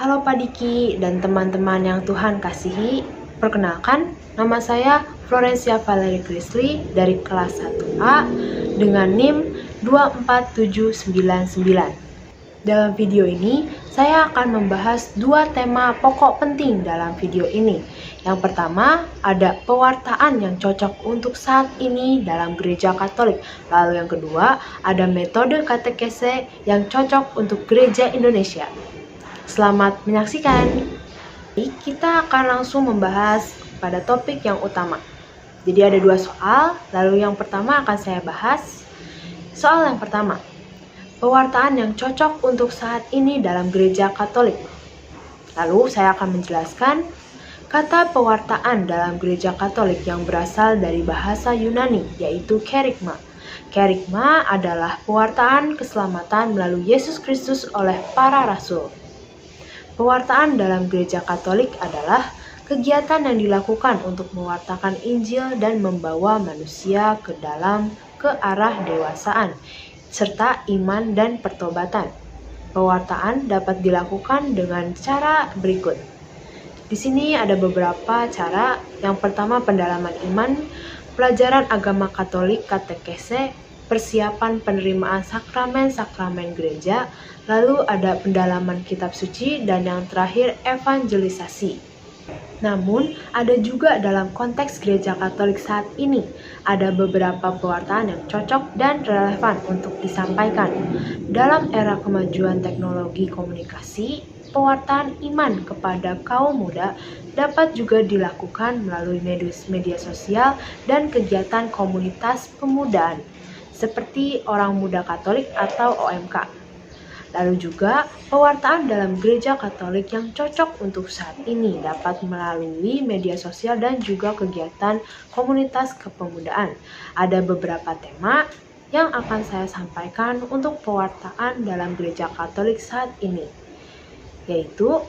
Halo Pak Diki dan teman-teman yang Tuhan kasihi. Perkenalkan, nama saya Florencia Valerie Chrisley dari kelas 1A dengan NIM 24799. Dalam video ini, saya akan membahas dua tema pokok penting dalam video ini. Yang pertama, ada pewartaan yang cocok untuk saat ini dalam gereja Katolik. Lalu yang kedua, ada metode katekese yang cocok untuk gereja Indonesia. Selamat menyaksikan. Kita akan langsung membahas pada topik yang utama. Jadi ada dua soal, lalu yang pertama akan saya bahas. Soal yang pertama, pewartaan yang cocok untuk saat ini dalam gereja Katolik. Lalu saya akan menjelaskan kata pewartaan dalam gereja Katolik yang berasal dari bahasa Yunani, yaitu kerygma. Kerygma adalah pewartaan keselamatan melalui Yesus Kristus oleh para rasul. Pewartaan dalam gereja Katolik adalah kegiatan yang dilakukan untuk mewartakan Injil dan membawa manusia ke arah dewasaan, serta iman dan pertobatan. Pewartaan dapat dilakukan dengan cara berikut. Di sini ada beberapa cara. Yang pertama, pendalaman iman, pelajaran agama Katolik katekese, persiapan penerimaan sakramen-sakramen gereja, lalu ada pendalaman kitab suci, dan yang terakhir evangelisasi. Namun, ada juga dalam konteks gereja Katolik saat ini, ada beberapa pewartaan yang cocok dan relevan untuk disampaikan. Dalam era kemajuan teknologi komunikasi, pewartaan iman kepada kaum muda dapat juga dilakukan melalui media sosial dan kegiatan komunitas pemudaan, seperti Orang Muda Katolik atau OMK. Lalu juga, pewartaan dalam gereja Katolik yang cocok untuk saat ini dapat melalui media sosial dan juga kegiatan komunitas kepemudaan. Ada beberapa tema yang akan saya sampaikan untuk pewartaan dalam gereja Katolik saat ini, yaitu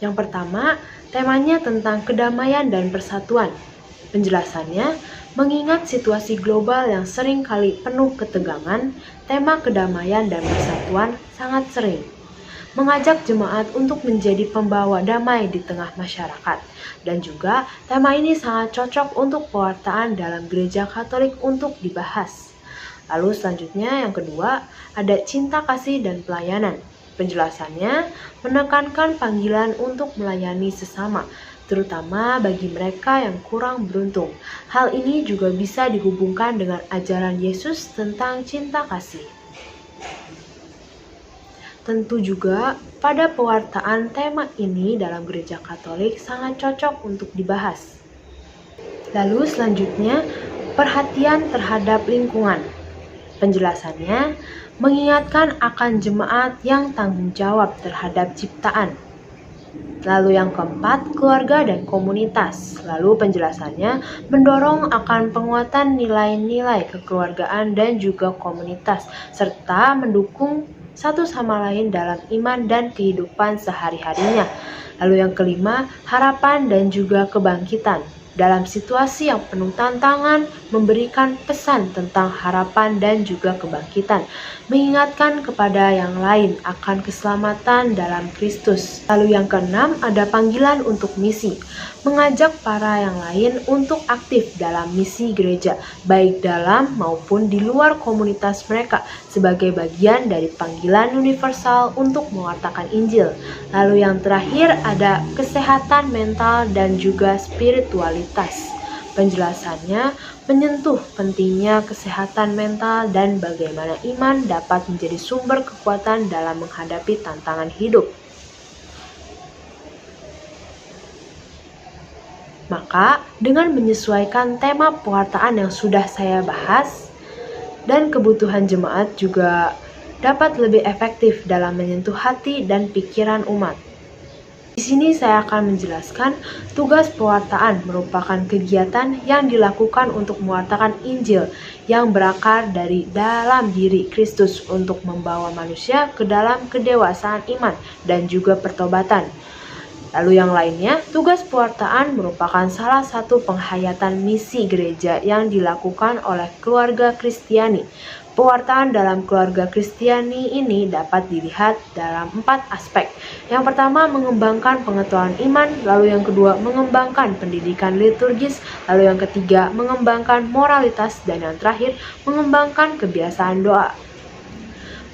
yang pertama, temanya tentang kedamaian dan persatuan. Penjelasannya, mengingat situasi global yang sering kali penuh ketegangan, tema kedamaian dan persatuan sangat sering mengajak jemaat untuk menjadi pembawa damai di tengah masyarakat. Dan juga, tema ini sangat cocok untuk pewartaan dalam gereja Katolik untuk dibahas. Lalu selanjutnya yang kedua, ada cinta kasih dan pelayanan. Penjelasannya, menekankan panggilan untuk melayani sesama, terutama bagi mereka yang kurang beruntung. Hal ini juga bisa dihubungkan dengan ajaran Yesus tentang cinta kasih. Tentu juga, pada pewartaan tema ini dalam gereja Katolik sangat cocok untuk dibahas. Lalu selanjutnya, perhatian terhadap lingkungan. Penjelasannya, mengingatkan akan jemaat yang tanggung jawab terhadap ciptaan. Lalu yang keempat, keluarga dan komunitas. Lalu penjelasannya, mendorong akan penguatan nilai-nilai kekeluargaan dan juga komunitas, serta mendukung satu sama lain dalam iman dan kehidupan sehari-harinya. Lalu yang kelima, harapan dan juga kebangkitan. Dalam situasi yang penuh tantangan, memberikan pesan tentang harapan dan juga kebangkitan, mengingatkan kepada yang lain akan keselamatan dalam Kristus. Lalu yang keenam, ada panggilan untuk misi, mengajak para yang lain untuk aktif dalam misi gereja, baik dalam maupun di luar komunitas mereka, sebagai bagian dari panggilan universal untuk mewartakan Injil. Lalu yang terakhir, ada kesehatan mental dan juga spiritualitas. Penjelasannya menyentuh pentingnya kesehatan mental dan bagaimana iman dapat menjadi sumber kekuatan dalam menghadapi tantangan hidup. Maka, dengan menyesuaikan tema pewartaan yang sudah saya bahas, dan kebutuhan jemaat juga dapat lebih efektif dalam menyentuh hati dan pikiran umat. Di sini saya akan menjelaskan tugas pewartaan merupakan kegiatan yang dilakukan untuk mewartakan Injil yang berakar dari dalam diri Kristus untuk membawa manusia ke dalam kedewasaan iman dan juga pertobatan. Lalu yang lainnya, tugas pewartaan merupakan salah satu penghayatan misi gereja yang dilakukan oleh keluarga Kristiani. Pewartaan dalam keluarga Kristiani ini dapat dilihat dalam 4 aspek. Yang pertama, mengembangkan pengetahuan iman, lalu yang kedua, mengembangkan pendidikan liturgis, lalu yang ketiga, mengembangkan moralitas, dan yang terakhir, mengembangkan kebiasaan doa.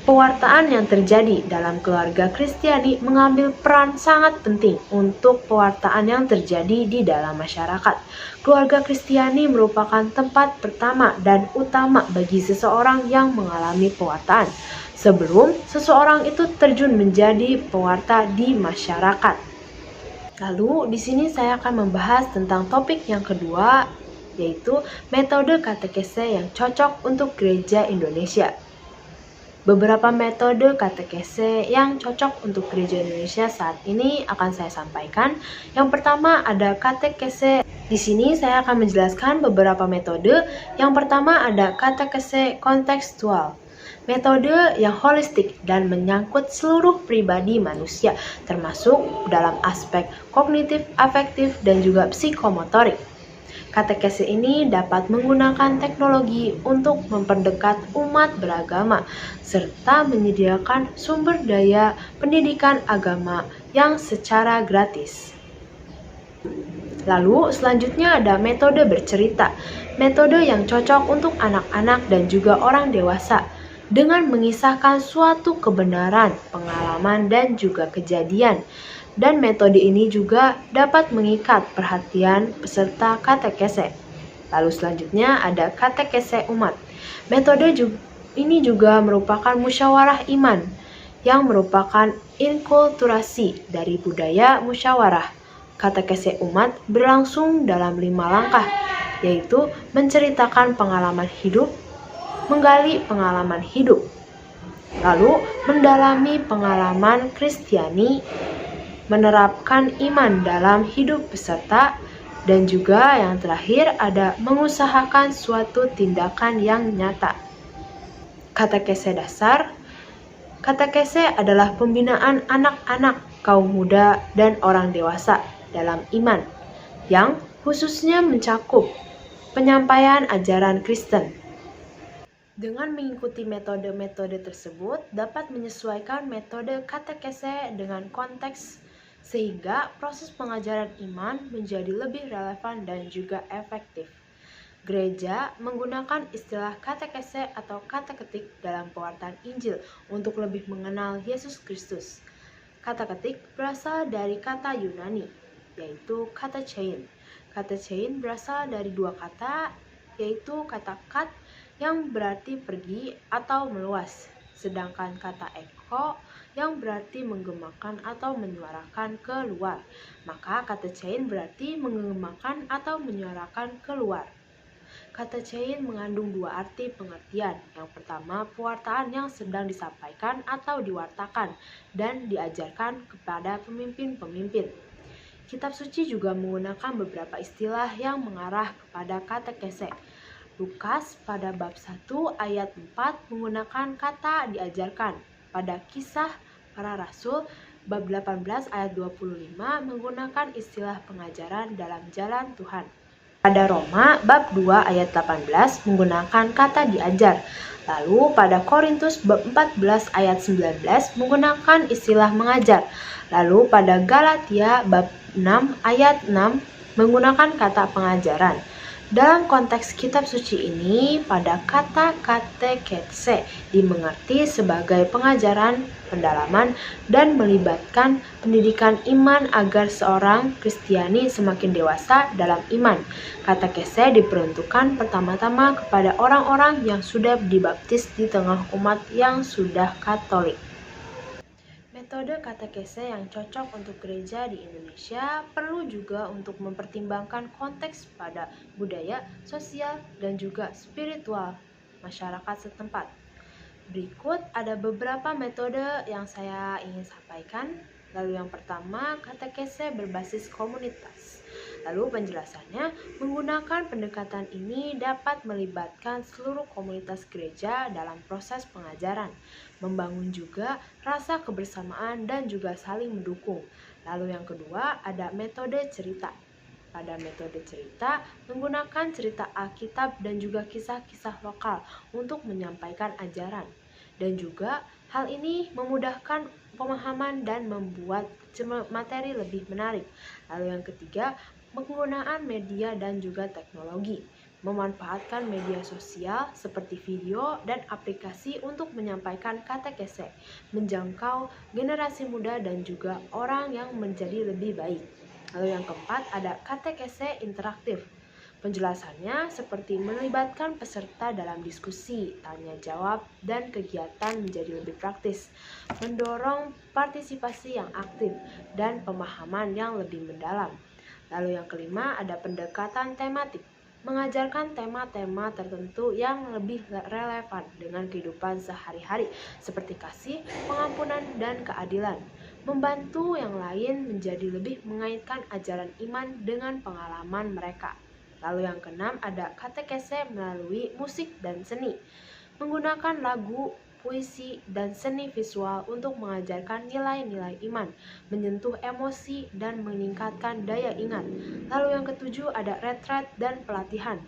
Pewartaan yang terjadi dalam keluarga Kristiani mengambil peran sangat penting untuk pewartaan yang terjadi di dalam masyarakat. Keluarga Kristiani merupakan tempat pertama dan utama bagi seseorang yang mengalami pewartaan, sebelum seseorang itu terjun menjadi pewarta di masyarakat. Lalu di sini saya akan membahas tentang topik yang kedua, yaitu metode katekese yang cocok untuk gereja Indonesia. Beberapa metode katekese yang cocok untuk gereja Indonesia saat ini akan saya sampaikan. Yang pertama ada katekese. Di sini saya akan menjelaskan beberapa metode. Yang pertama ada katekese kontekstual. Metode yang holistik dan menyangkut seluruh pribadi manusia, termasuk dalam aspek kognitif, afektif, dan juga psikomotorik. Katekese ini dapat menggunakan teknologi untuk memperdekat umat beragama, serta menyediakan sumber daya pendidikan agama yang secara gratis. Lalu selanjutnya ada metode bercerita, metode yang cocok untuk anak-anak dan juga orang dewasa, dengan mengisahkan suatu kebenaran, pengalaman, dan juga kejadian. Dan metode ini juga dapat mengikat perhatian peserta katekese. Lalu selanjutnya ada katekese umat. Metode ini juga merupakan musyawarah iman yang merupakan inkulturasi dari budaya musyawarah. Katekese umat berlangsung dalam 5 langkah, yaitu menceritakan pengalaman hidup, menggali pengalaman hidup, lalu mendalami pengalaman Kristiani, menerapkan iman dalam hidup peserta, dan juga yang terakhir ada mengusahakan suatu tindakan yang nyata. Katekese dasar. Katekese adalah pembinaan anak-anak, kaum muda, dan orang dewasa dalam iman, yang khususnya mencakup penyampaian ajaran Kristen. Dengan mengikuti metode-metode tersebut, dapat menyesuaikan metode katekese dengan konteks, sehingga proses pengajaran iman menjadi lebih relevan dan juga efektif. Gereja menggunakan istilah katekese atau kateketik dalam pewartaan Injil untuk lebih mengenal Yesus Kristus. Kateketik berasal dari kata Yunani, yaitu katechein. Katechein berasal dari 2 kata, yaitu kata kat yang berarti pergi atau meluas, sedangkan kata eko yang berarti menggemakan atau menyuarakan keluar. Maka katechein berarti menggemakan atau menyuarakan keluar. Katechein mengandung 2 arti pengertian. Yang pertama, pewartaan yang sedang disampaikan atau diwartakan dan diajarkan kepada pemimpin-pemimpin. Kitab suci juga menggunakan beberapa istilah yang mengarah kepada katekese. Lukas pada bab 1 ayat 4 menggunakan kata diajarkan. Pada Kisah Para Rasul bab 18 ayat 25 menggunakan istilah pengajaran dalam jalan Tuhan. Pada Roma bab 2 ayat 18 menggunakan kata diajar. Lalu pada Korintus bab 14 ayat 19 menggunakan istilah mengajar. Lalu pada Galatia bab 6 ayat 6 menggunakan kata pengajaran. Dalam konteks kitab suci ini, pada kata katekese dimengerti sebagai pengajaran, pendalaman, dan melibatkan pendidikan iman agar seorang Kristiani semakin dewasa dalam iman. Katekese diperuntukkan pertama-tama kepada orang-orang yang sudah dibaptis di tengah umat yang sudah Katolik. Metode katekese yang cocok untuk gereja di Indonesia perlu juga untuk mempertimbangkan konteks pada budaya, sosial, dan juga spiritual masyarakat setempat. Berikut ada beberapa metode yang saya ingin sampaikan. Lalu yang pertama, katekese berbasis komunitas. Lalu penjelasannya, menggunakan pendekatan ini dapat melibatkan seluruh komunitas gereja dalam proses pengajaran, membangun juga rasa kebersamaan dan juga saling mendukung. Lalu yang kedua, ada metode cerita. Pada metode cerita, menggunakan cerita Alkitab dan juga kisah-kisah lokal untuk menyampaikan ajaran. Dan juga hal ini memudahkan pemahaman dan membuat materi lebih menarik. Lalu yang ketiga, penggunaan media dan juga teknologi. Memanfaatkan media sosial seperti video dan aplikasi untuk menyampaikan katekese, menjangkau generasi muda dan juga orang yang menjadi lebih baik. Lalu yang keempat ada katekese interaktif. Penjelasannya seperti melibatkan peserta dalam diskusi, tanya jawab, dan kegiatan menjadi lebih praktis, mendorong partisipasi yang aktif dan pemahaman yang lebih mendalam. Lalu yang kelima ada pendekatan tematik, mengajarkan tema-tema tertentu yang lebih relevan dengan kehidupan sehari-hari seperti kasih, pengampunan, dan keadilan. Membantu yang lain menjadi lebih mengaitkan ajaran iman dengan pengalaman mereka. Lalu yang keenam ada katekese melalui musik dan seni. Menggunakan lagu, puisi, dan seni visual untuk mengajarkan nilai-nilai iman, menyentuh emosi, dan meningkatkan daya ingat. Lalu yang ketujuh ada retret dan pelatihan.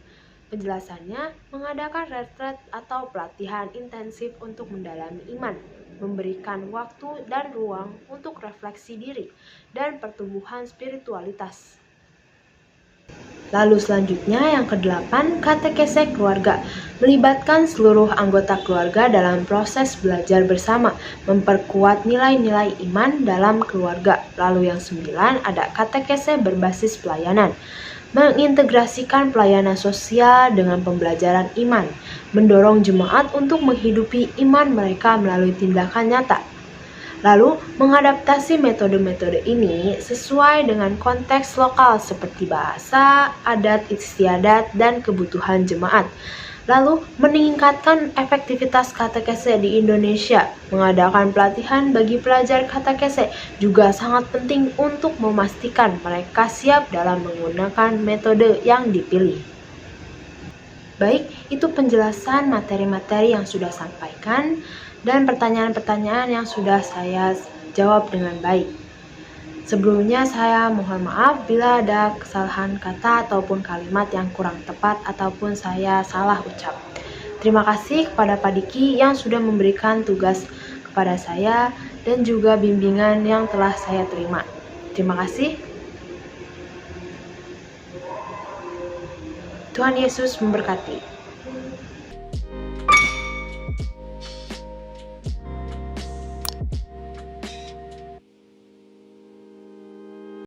Penjelasannya, mengadakan retret atau pelatihan intensif untuk mendalami iman, memberikan waktu dan ruang untuk refleksi diri, dan pertumbuhan spiritualitas. Lalu selanjutnya yang kedelapan, katekese keluarga. Melibatkan seluruh anggota keluarga dalam proses belajar bersama, memperkuat nilai-nilai iman dalam keluarga. Lalu yang sembilan ada katekese berbasis pelayanan. Mengintegrasikan pelayanan sosial dengan pembelajaran iman, mendorong jemaat untuk menghidupi iman mereka melalui tindakan nyata. Lalu, mengadaptasi metode-metode ini sesuai dengan konteks lokal seperti bahasa, adat istiadat, dan kebutuhan jemaat. Lalu, meningkatkan efektivitas katekese di Indonesia. Mengadakan pelatihan bagi pelajar katekese juga sangat penting untuk memastikan mereka siap dalam menggunakan metode yang dipilih. Baik, itu penjelasan materi-materi yang sudah sampaikan dan pertanyaan-pertanyaan yang sudah saya jawab dengan baik. Sebelumnya saya mohon maaf bila ada kesalahan kata ataupun kalimat yang kurang tepat ataupun saya salah ucap. Terima kasih kepada Pak Diki yang sudah memberikan tugas kepada saya dan juga bimbingan yang telah saya terima. Terima kasih. Tuhan Yesus memberkati.